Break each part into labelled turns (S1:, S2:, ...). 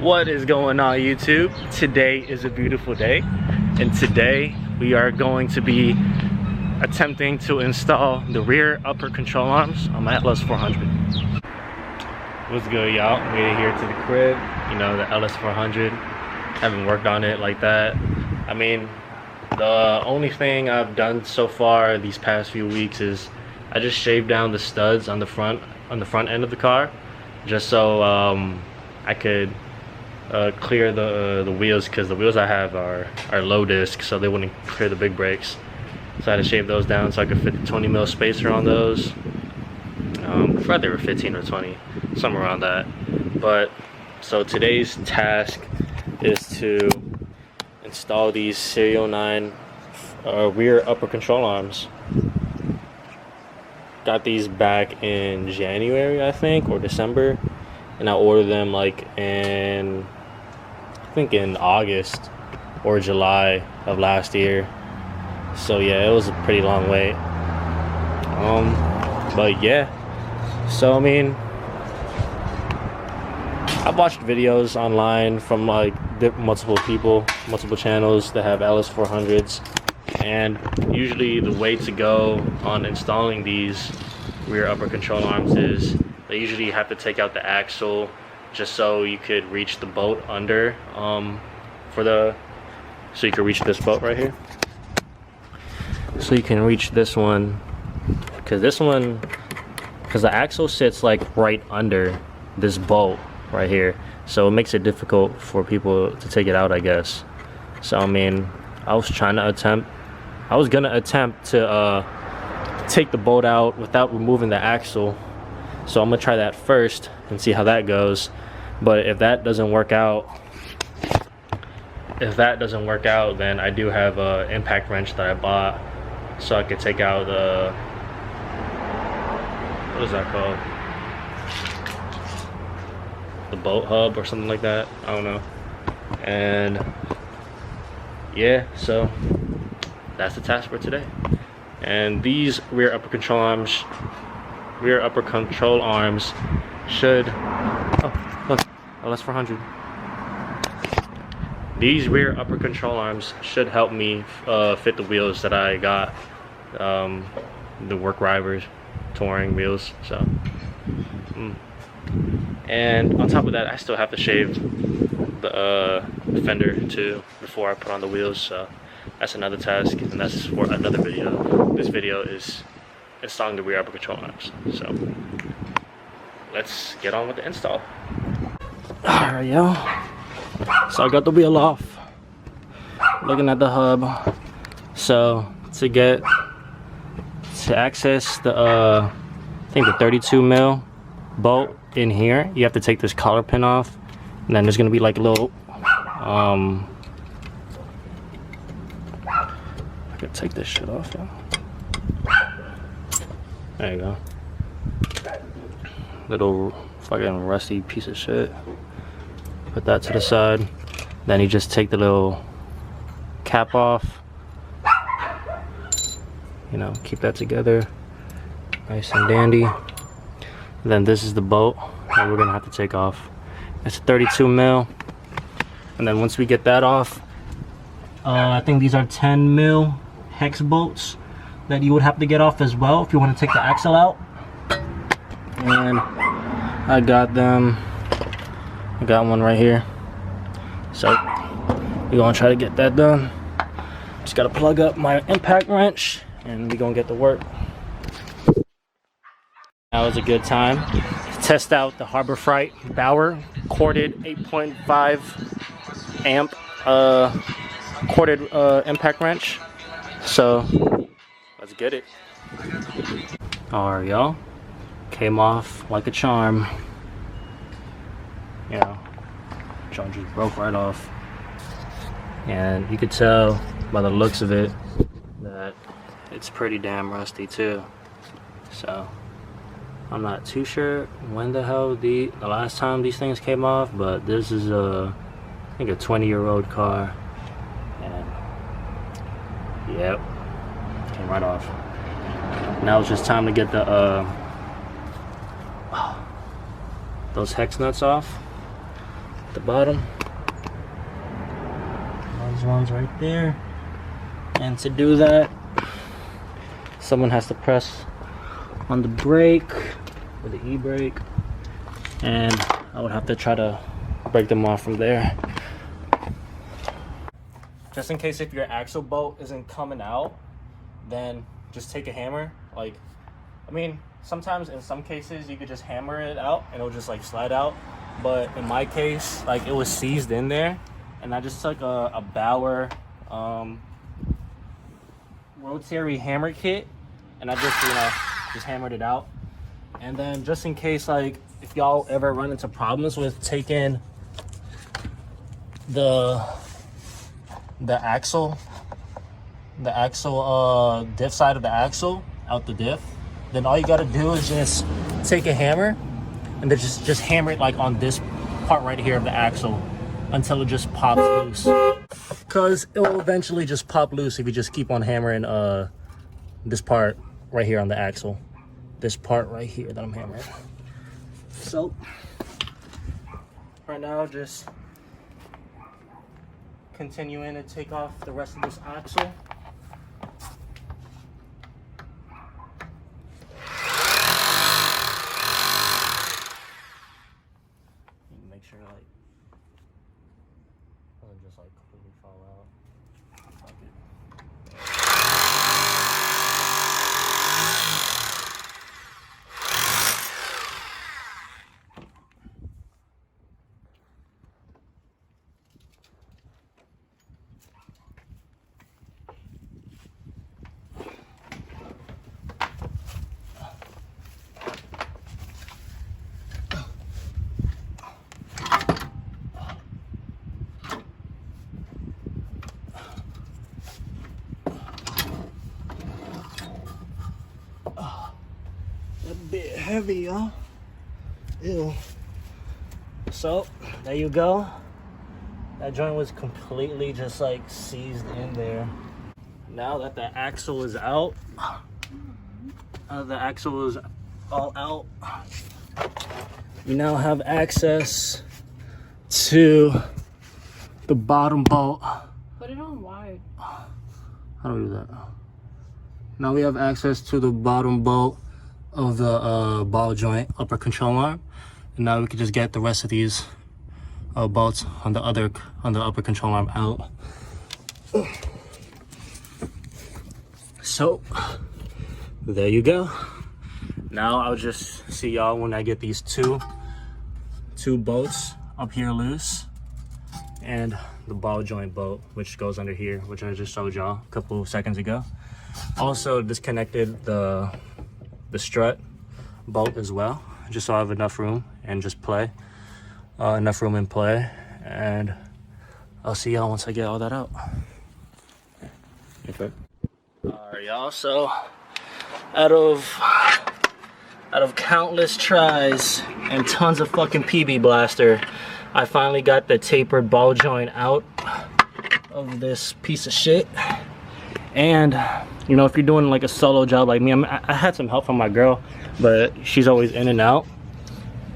S1: What is going on, YouTube? Today is a beautiful day, and today we are going to be attempting to install the rear upper control arms on my LS400. What's good, y'all? Made it here to the crib. You know, the LS400. Haven't worked on it like that. I mean, the only thing I've done so far these past few weeks is I just shaved down the studs on the front end of the car, just so I could clear the wheels, because the wheels I have are low disc, so they wouldn't clear the big brakes. So I had to shave those down so I could fit the 20 mil spacer on those. I thought they were 15 or 20, somewhere around that. But so today's task is to install these Serial 9 rear upper control arms. Got these back in January, I think, or December, and I ordered them like in, I think, in August or July of last year. So yeah, it was a pretty long wait. But yeah, so I mean, I've watched videos online from like multiple people, multiple channels that have LS400s, and usually the way to go on installing these rear upper control arms is they usually have to take out the axle just so you could reach the bolt under, so you can reach this bolt right here. So you can reach this one, because the axle sits like right under this bolt right here, so it makes it difficult for people to take it out, I guess. So I mean, I was gonna attempt to take the bolt out without removing the axle. So I'm gonna try that first and see how that goes. But if that doesn't work out, then I do have an impact wrench that I bought, so I could take out the, what is that called? The bolt hub or something like that. I don't know. And yeah, so that's the task for today. And these rear upper control arms should, oh look, LS400. These rear upper control arms should help me fit the wheels that I got, the work drivers touring wheels. So and on top of that, I still have to shave the fender too before I put on the wheels. So that's another task, and that's for another video. This video is installing the rear upper control arms. So let's get on with the install. Alright, yo. So I got the wheel off. Looking at the hub. So to access the I think the 32 mil bolt in here, you have to take this collar pin off, and then there's gonna be like a little I could take this shit off. Yeah. There you go. Little fucking rusty piece of shit. Put that to the side. Then you just take the little cap off. You know, keep that together. Nice and dandy. And then this is the bolt that we're gonna have to take off. It's a 32 mil. And then once we get that off, I think these are 10 mil hex bolts that you would have to get off as well if you want to take the axle out. And I got them. I got one right here. So we're gonna try to get that done. Just gotta plug up my impact wrench and we're gonna get to work. Now is a good time to test out the Harbor Freight Bauer corded 8.5 amp corded impact wrench. So let's get it. Alright, y'all. Came off like a charm. You know, charm just broke right off. And you could tell by the looks of it that it's pretty damn rusty too. So I'm not too sure when the hell the last time these things came off, but this is I think a 20-year-old car, and yep, came right off. Now it's just time to get the those hex nuts off. the bottom. Those ones right there. And to do that, someone has to press on the brake or the e-brake, and I would have to try to break them off from there. Just in case if your axle bolt isn't coming out, then just take a hammer. Like, I mean, sometimes in some cases you could just hammer it out and it'll just like slide out, but in my case, like, it was seized in there, and I just took a Bauer rotary hammer kit, and I just, you know, just hammered it out. And then just in case, like, if y'all ever run into problems with taking the axle diff side of the axle out the diff, then all you got to do is just take a hammer and then just hammer it like on this part right here of the axle until it just pops loose, because it will eventually just pop loose if you just keep on hammering this part right here on the axle, this part right here that I'm hammering. So right now, just continuing to take off the rest of this axle. Make sure like doesn't just like completely fall out. Fuck it. A bit heavy, y'all. Ew. So there you go. That joint was completely just like seized in there. Now that the axle is out, the axle is all out, we now have access to the bottom bolt.
S2: Put it on wide.
S1: How do we do that? Now we have access to the bottom bolt of the ball joint upper control arm, and now we can just get the rest of these bolts on the upper control arm out. So there you go. Now I'll just see y'all when I get these two bolts up here loose, and the ball joint bolt which goes under here, which I just showed y'all a couple seconds ago. Also disconnected the strut bolt as well, just so I have enough room and just play enough room and play. And I'll see y'all once I get all that out. Okay. All right, y'all. So out of countless tries and tons of fucking PB blaster, I finally got the tapered ball joint out of this piece of shit. And you know, if you're doing like a solo job like me, I had some help from my girl, but she's always in and out.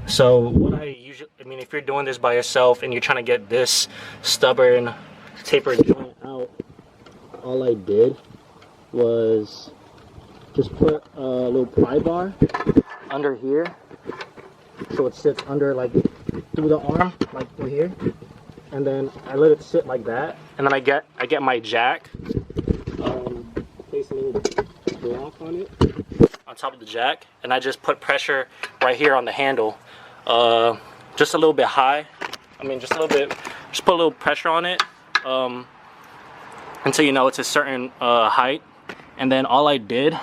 S1: So what I usually, if you're doing this by yourself and you're trying to get this stubborn tapered joint out, all I did was just put a little pry bar under here, so it sits under, like, through the arm, like through here, and then I let it sit like that, and then I get my jack, place a little block on it on top of the jack, and I just put pressure right here on the handle, just a little bit high. Just a little bit, just put a little pressure on it until you know it's a certain height. And then all I did,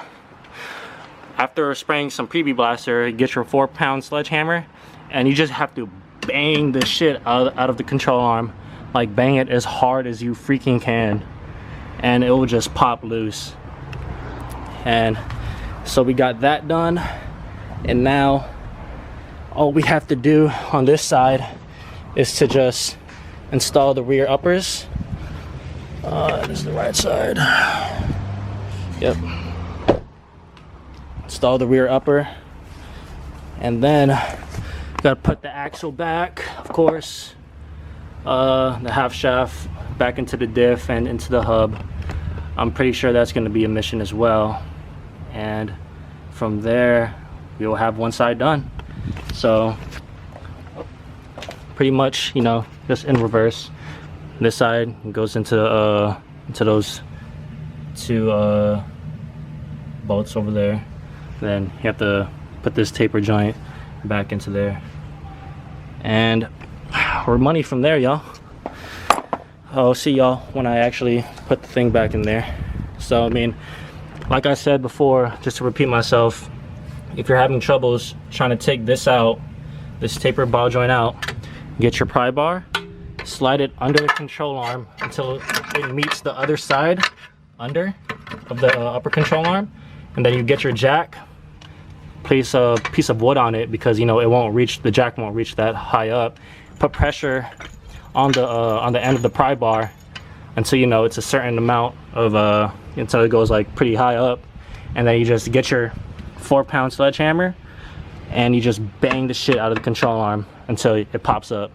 S1: after spraying some PB blaster, get your 4-pound sledgehammer, and you just have to bang the shit out of the control arm, like bang it as hard as you freaking can, and it will just pop loose. And so we got that done, and now all we have to do on this side is to just install the rear uppers. This is the right side. Yep. Install the rear upper, and then gotta put the axle back, of course, the half shaft back into the diff and into the hub. I'm pretty sure that's going to be a mission as well, and from there we will have one side done. So pretty much, you know, just in reverse. This side goes into those two bolts over there. Then you have to put this taper joint back into there, and we're money from there, y'all. I'll see y'all when I actually put the thing back in there. So I mean, like I said before, just to repeat myself, if you're having troubles trying to take this out, this tapered ball joint out, get your pry bar, slide it under the control arm until it meets the other side under of the upper control arm, and then you get your jack, place a piece of wood on it, because you know it won't reach, the jack won't reach that high up. Put pressure on the end of the pry bar until you know it's a certain amount of until it goes like pretty high up, and then you just get your 4-pound sledgehammer and you just bang the shit out of the control arm until it pops up,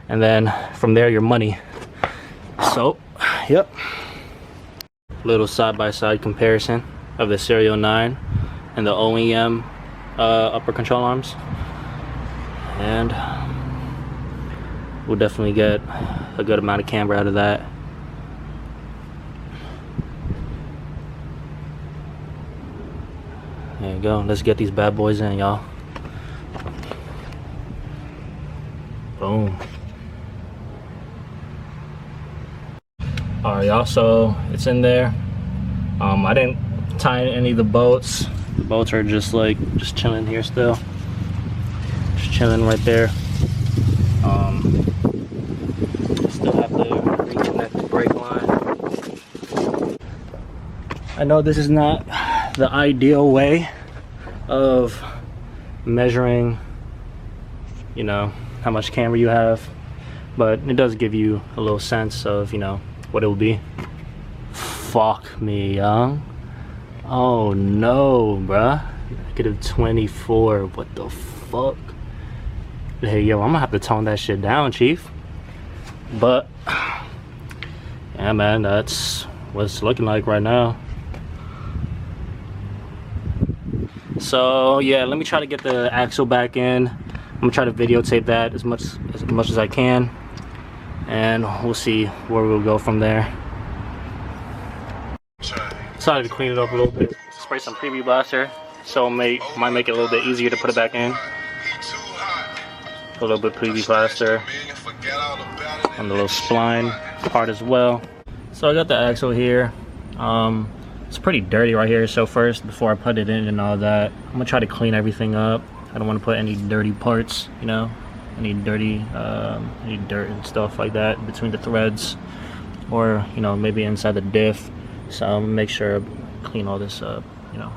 S1: and then from there you're money. So yep, little side-by-side comparison of the Serial 9 and the OEM upper control arms, and we'll definitely get a good amount of camber out of that. There you go. Let's get these bad boys in, y'all. Boom. Alright, y'all, so it's in there. I didn't tie any of the bolts. The bolts are just chilling here still. Just chilling right there. Still have to reconnect the brake line. I know this is not the ideal way of measuring, you know, how much camber you have, but it does give you a little sense of, you know, what it will be. Fuck me, young. Oh no, bruh. -24. What the fuck? Hey, yo, I'm gonna have to tone that shit down, chief. But yeah, man, that's what it's looking like right now. So yeah, let me try to get the axle back in. I'm gonna try to videotape that as much as I can, and we'll see where we'll go from there. Decided to clean it up a little bit. Spray some preview blaster, so it might make it a little bit easier to put it back in. A little bit preview blaster on the little spline part as well. So I got the axle here. It's pretty dirty right here, so first, before I put it in and all that, I'm gonna try to clean everything up. I don't want to put any dirty parts, you know, any dirty any dirt and stuff like that between the threads, or you know, maybe inside the diff. So I'm gonna make sure I clean all this up, you know.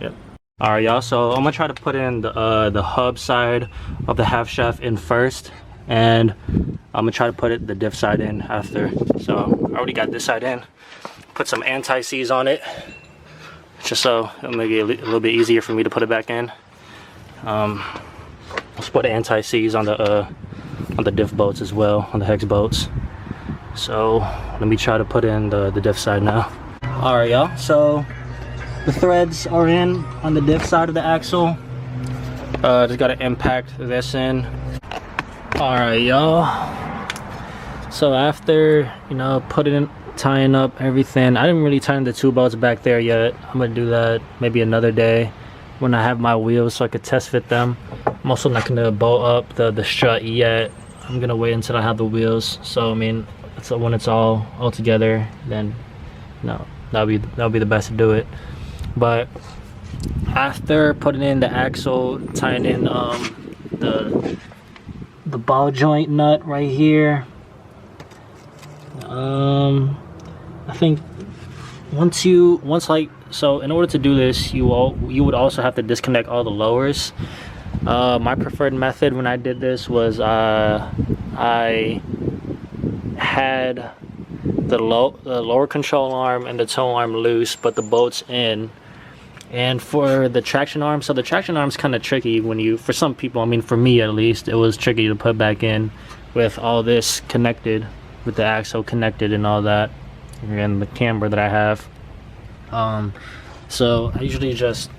S1: Yep. All right, y'all, so I'm gonna try to put in the hub side of the half shaft in first, and I'm gonna try to put the diff side in after. So I already got this side in. Put some anti-seize on it, just so it'll make it a little bit easier for me to put it back in. Let's put anti-seize on the diff bolts as well, on the hex bolts. So let me try to put in the diff side now. All right, y'all, so the threads are in on the diff side of the axle. Just gotta impact this in. All right, y'all, so after, you know, tying up everything, I didn't really tighten the two bolts back there yet. I'm gonna do that maybe another day when I have my wheels, so I could test fit them. I'm also not gonna bolt up the strut yet. I'm gonna wait until I have the wheels. So I mean, so when it's all together, then no, that'll be the best to do it. But after putting in the axle, tying in the ball joint nut right here, I think so in order to do this, you would also have to disconnect all the lowers. My preferred method when I did this was I had the lower control arm and the toe arm loose, but the bolts in,
S2: And for the traction arm, so the traction arm's kind of tricky when you, for some people, I mean for me at least, it was tricky to put back in with all this connected, with the axle connected and all that, and the camber that I have. So I usually just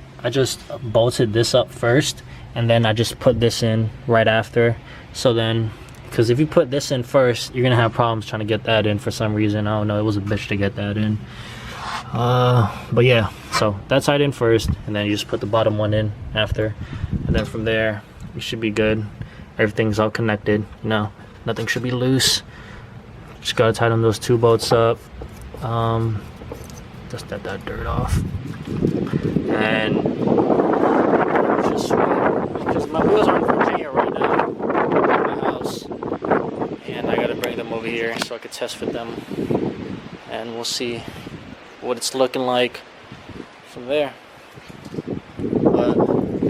S2: bolted this up first, and then I just put this in right after. So then, because if you put this in first, you're gonna have problems trying to get that in for some reason. I don't know, it was a bitch to get that in. But yeah, so that side in first, and then you just put the bottom one in after, and then from there you should be good. Everything's all connected, you know, nothing should be loose. Just gotta tighten those two bolts up. Just get that dirt off, and just my wheels are in Virginia right now at my house, and I gotta bring them over here so I could test fit them, and we'll see what it's looking like from there. But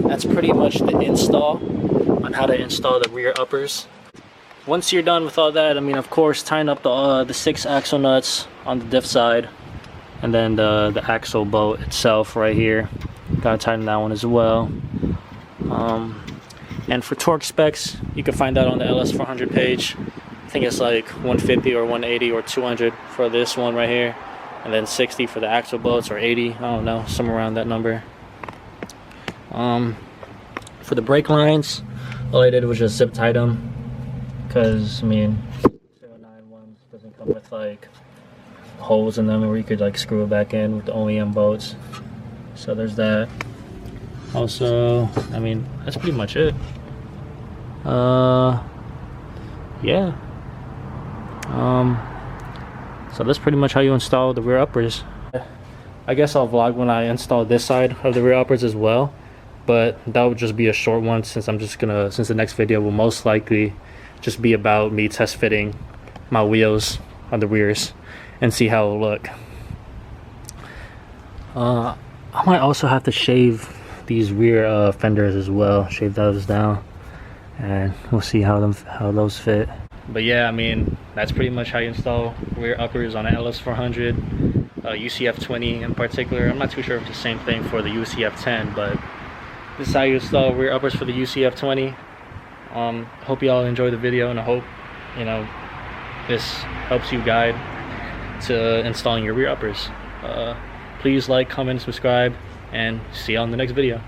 S2: that's pretty much the install on how to install the rear uppers. Once you're done with all that, I mean, of course, tighten up the 6 axle nuts on the diff side, and then the axle bolt itself right here, gotta tighten that one as well. And for torque specs, you can find that on the LS400 page. I think it's like 150 or 180 or 200 for this one right here, and then 60 for the axle bolts, or 80, I don't know, somewhere around that number. For the brake lines, all I did was just zip tie them, because I mean 09 ones doesn't come with like holes in them where you could like screw it back in with the OEM bolts. So there's that. Also, I mean, that's pretty much it. Yeah. So that's pretty much how you install the rear uppers. I guess I'll vlog when I install this side of the rear uppers as well, but that would just be a short one, since since the next video will most likely just be about me test fitting my wheels on the rears and see how it'll look. I might also have to shave these rear fenders as well, shave those down, and we'll see how those fit. But yeah, I mean, that's pretty much how you install rear uppers on an LS400, UCF20 in particular. I'm not too sure if it's the same thing for the UCF10, but this is how you install rear uppers for the UCF20. Hope you all enjoy the video, and I hope, you know, this helps you guide to installing your rear uppers. Please like, comment, subscribe, and see you on the next video.